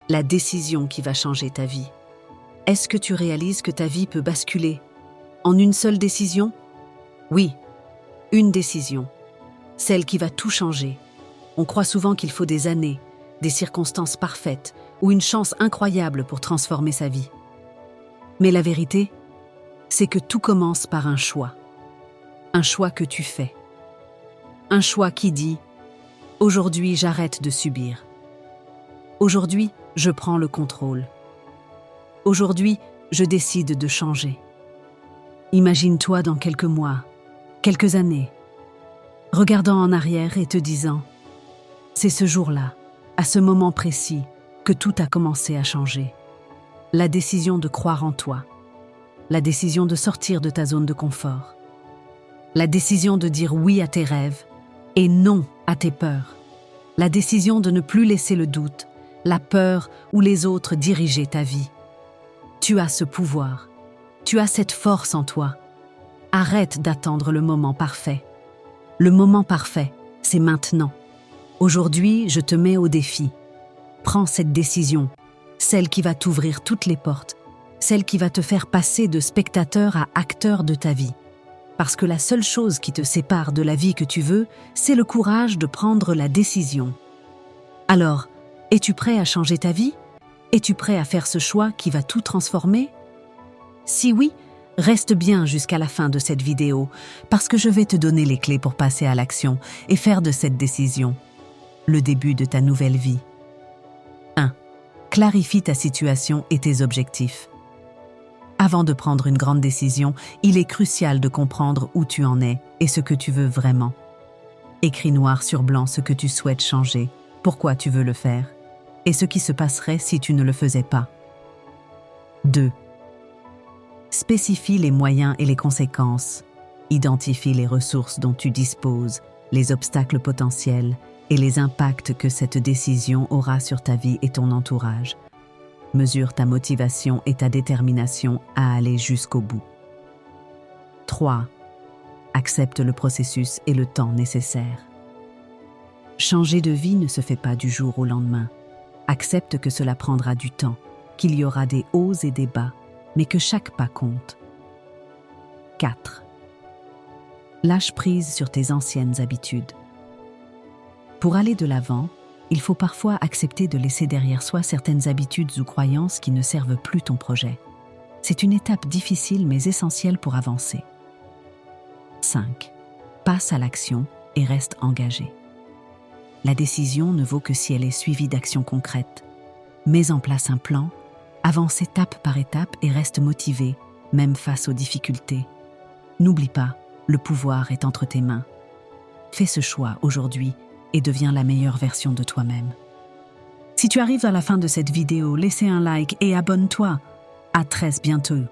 la décision qui va changer ta vie. Est-ce que tu réalises que ta vie peut basculer en une seule décision? Oui, une décision, celle qui va tout changer. On croit souvent qu'il faut des années, des circonstances parfaites ou une chance incroyable pour transformer sa vie. Mais la vérité, c'est que tout commence par un choix que tu fais. Un choix qui dit « Aujourd'hui, j'arrête de subir. Aujourd'hui, je prends le contrôle. Aujourd'hui, je décide de changer. » Imagine-toi dans quelques mois, quelques années, regardant en arrière et te disant « C'est ce jour-là, à ce moment précis, que tout a commencé à changer. » La décision de croire en toi, la décision de sortir de ta zone de confort, la décision de dire oui à tes rêves et non à tes peurs, la décision de ne plus laisser le doute, la peur ou les autres diriger ta vie. Tu as ce pouvoir, tu as cette force en toi. Arrête d'attendre le moment parfait. Le moment parfait, c'est maintenant. Aujourd'hui, je te mets au défi. Prends cette décision, celle qui va t'ouvrir toutes les portes, celle qui va te faire passer de spectateur à acteur de ta vie. Parce que la seule chose qui te sépare de la vie que tu veux, c'est le courage de prendre la décision. Alors, es-tu prêt à changer ta vie? Es-tu prêt à faire ce choix qui va tout transformer? Si oui, reste bien jusqu'à la fin de cette vidéo, parce que je vais te donner les clés pour passer à l'action et faire de cette décision le début de ta nouvelle vie. 1. Clarifie ta situation et tes objectifs. Avant de prendre une grande décision, il est crucial de comprendre où tu en es et ce que tu veux vraiment. Écris noir sur blanc ce que tu souhaites changer, pourquoi tu veux le faire, et ce qui se passerait si tu ne le faisais pas. 2. Spécifie les moyens et les conséquences. Identifie les ressources dont tu disposes, les obstacles potentiels et les impacts que cette décision aura sur ta vie et ton entourage. Mesure ta motivation et ta détermination à aller jusqu'au bout. 3. Accepte le processus et le temps nécessaire. Changer de vie ne se fait pas du jour au lendemain. Accepte que cela prendra du temps, qu'il y aura des hauts et des bas, mais que chaque pas compte. 4. Lâche prise sur tes anciennes habitudes. Pour aller de l'avant, il faut parfois accepter de laisser derrière soi certaines habitudes ou croyances qui ne servent plus ton projet. C'est une étape difficile mais essentielle pour avancer. 5. Passe à l'action et reste engagé. La décision ne vaut que si elle est suivie d'actions concrètes. Mets en place un plan, avance étape par étape et reste motivé, même face aux difficultés. N'oublie pas, le pouvoir est entre tes mains. Fais ce choix aujourd'hui et deviens la meilleure version de toi-même. Si tu arrives à la fin de cette vidéo, laissez un like et abonne-toi. À très bientôt.